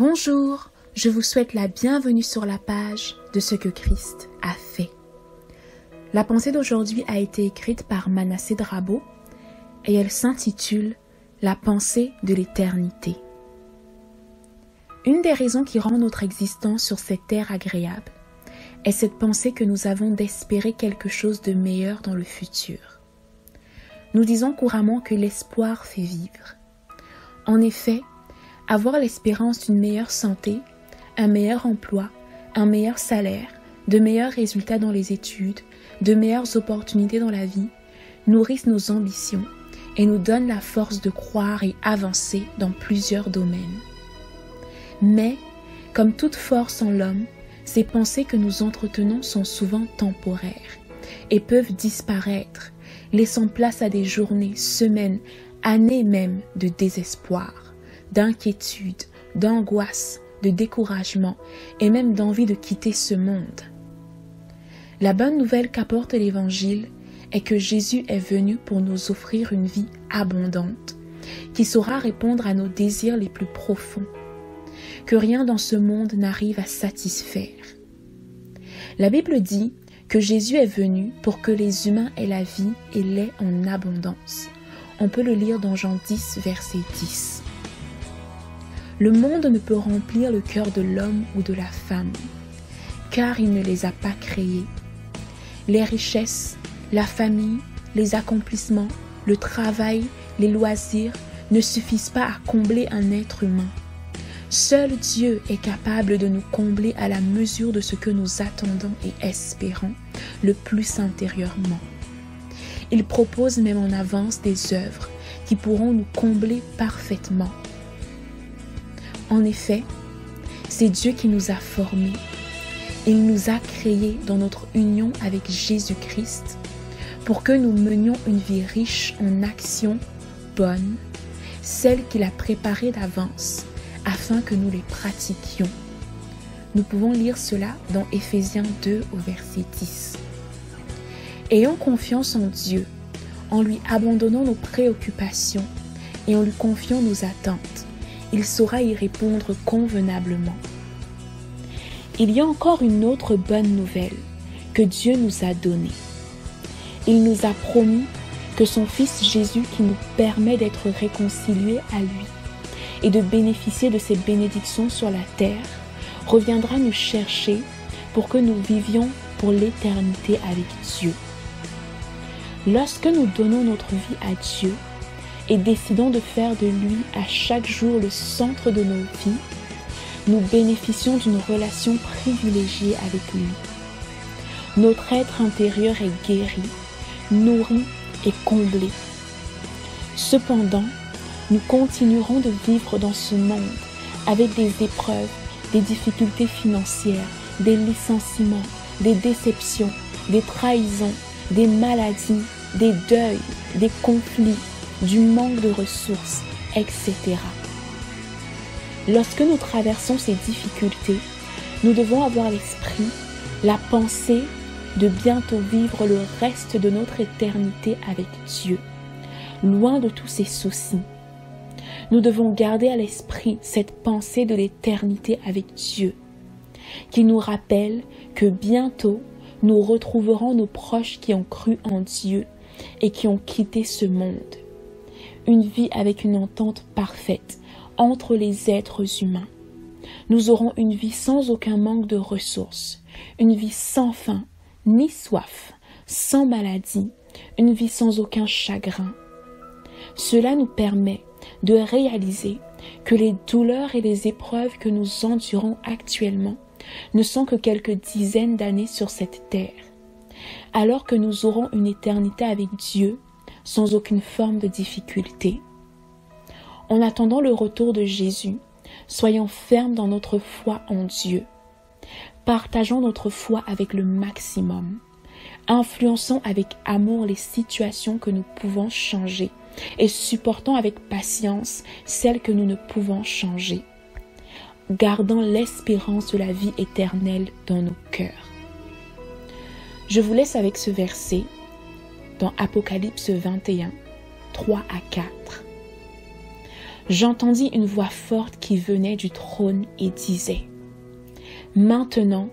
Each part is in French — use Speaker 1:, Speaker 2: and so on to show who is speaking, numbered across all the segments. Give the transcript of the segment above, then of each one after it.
Speaker 1: Bonjour, je vous souhaite la bienvenue sur la page de ce que Christ a fait. La pensée d'aujourd'hui a été écrite par Manassé Drabo et elle s'intitule « La pensée de l'éternité ». Une des raisons qui rend notre existence sur cette terre agréable est cette pensée que nous avons d'espérer quelque chose de meilleur dans le futur. Nous disons couramment que l'espoir fait vivre. En effet, avoir l'espérance d'une meilleure santé, un meilleur emploi, un meilleur salaire, de meilleurs résultats dans les études, de meilleures opportunités dans la vie, nourrissent nos ambitions et nous donnent la force de croire et avancer dans plusieurs domaines. Mais, comme toute force en l'homme, ces pensées que nous entretenons sont souvent temporaires et peuvent disparaître, laissant place à des journées, semaines, années même de désespoir, d'inquiétude, d'angoisse, de découragement et même d'envie de quitter ce monde. La bonne nouvelle qu'apporte l'Évangile est que Jésus est venu pour nous offrir une vie abondante, qui saura répondre à nos désirs les plus profonds, que rien dans ce monde n'arrive à satisfaire. La Bible dit que Jésus est venu pour que les humains aient la vie et l'aient en abondance. On peut le lire dans Jean 10, verset 10. Le monde ne peut remplir le cœur de l'homme ou de la femme, car il ne les a pas créés. Les richesses, la famille, les accomplissements, le travail, les loisirs ne suffisent pas à combler un être humain. Seul Dieu est capable de nous combler à la mesure de ce que nous attendons et espérons le plus intérieurement. Il propose même en avance des œuvres qui pourront nous combler parfaitement. En effet, c'est Dieu qui nous a formés. Il nous a créés dans notre union avec Jésus-Christ pour que nous menions une vie riche en actions bonnes, celles qu'il a préparées d'avance, afin que nous les pratiquions. Nous pouvons lire cela dans Éphésiens 2 au verset 10. Ayons confiance en Dieu, en lui abandonnant nos préoccupations et en lui confiant nos attentes. Il saura y répondre convenablement. Il y a encore une autre bonne nouvelle que Dieu nous a donnée. Il nous a promis que son Fils Jésus, qui nous permet d'être réconciliés à lui et de bénéficier de ses bénédictions sur la terre, reviendra nous chercher pour que nous vivions pour l'éternité avec Dieu. Lorsque nous donnons notre vie à Dieu et décidons de faire de lui à chaque jour le centre de nos vies, nous bénéficions d'une relation privilégiée avec lui. Notre être intérieur est guéri, nourri et comblé. Cependant, nous continuerons de vivre dans ce monde avec des épreuves, des difficultés financières, des licenciements, des déceptions, des trahisons, des maladies, des deuils, des conflits, du manque de ressources, etc. Lorsque nous traversons ces difficultés, nous devons avoir l'esprit, la pensée de bientôt vivre le reste de notre éternité avec Dieu, loin de tous ces soucis. Nous devons garder à l'esprit cette pensée de l'éternité avec Dieu, qui nous rappelle que bientôt nous retrouverons nos proches qui ont cru en Dieu et qui ont quitté ce monde. Une vie avec une entente parfaite entre les êtres humains. Nous aurons une vie sans aucun manque de ressources, une vie sans faim ni soif, sans maladie, une vie sans aucun chagrin. Cela nous permet de réaliser que les douleurs et les épreuves que nous endurons actuellement ne sont que quelques dizaines d'années sur cette terre, alors que nous aurons une éternité avec Dieu sans aucune forme de difficulté. En attendant le retour de Jésus, soyons fermes dans notre foi en Dieu. Partageons notre foi avec le maximum. Influençons avec amour les situations que nous pouvons changer et supportons avec patience celles que nous ne pouvons changer. Gardons l'espérance de la vie éternelle dans nos cœurs. Je vous laisse avec ce verset dans Apocalypse 21, 3 à 4. j'entendis une voix forte qui venait du trône et disait: Maintenant,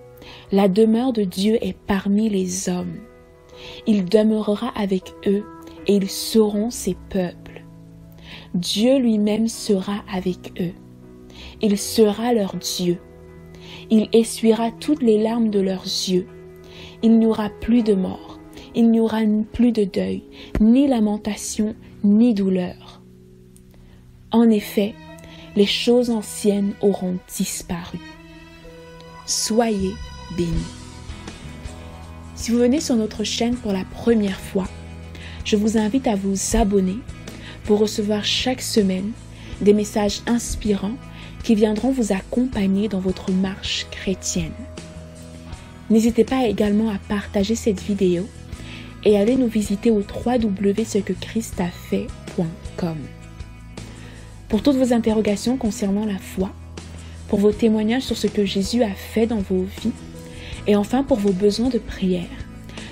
Speaker 1: la demeure de Dieu est parmi les hommes. Il demeurera avec eux et ils seront ses peuples. Dieu lui-même sera avec eux. Il sera leur Dieu. Il essuiera toutes les larmes de leurs yeux. Il n'y aura plus de mort. Il n'y aura plus de deuil, ni lamentation, ni douleur. En effet, les choses anciennes auront disparu. Soyez bénis. Si vous venez sur notre chaîne pour la première fois, je vous invite à vous abonner pour recevoir chaque semaine des messages inspirants qui viendront vous accompagner dans votre marche chrétienne. N'hésitez pas également à partager cette vidéo et allez nous visiter au www.cequechristafait.com. Pour toutes vos interrogations concernant la foi, pour vos témoignages sur ce que Jésus a fait dans vos vies, et enfin pour vos besoins de prière,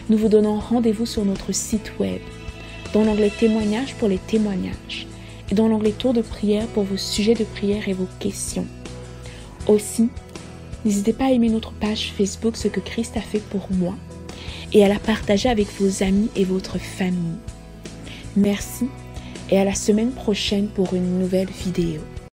Speaker 1: nous vous donnons rendez-vous sur notre site web, dans l'onglet témoignages pour les témoignages, et dans l'onglet tour de prière pour vos sujets de prière et vos questions. Aussi, n'hésitez pas à aimer notre page Facebook Ce que Christ a fait pour moi, et à la partager avec vos amis et votre famille. Merci et à la semaine prochaine pour une nouvelle vidéo.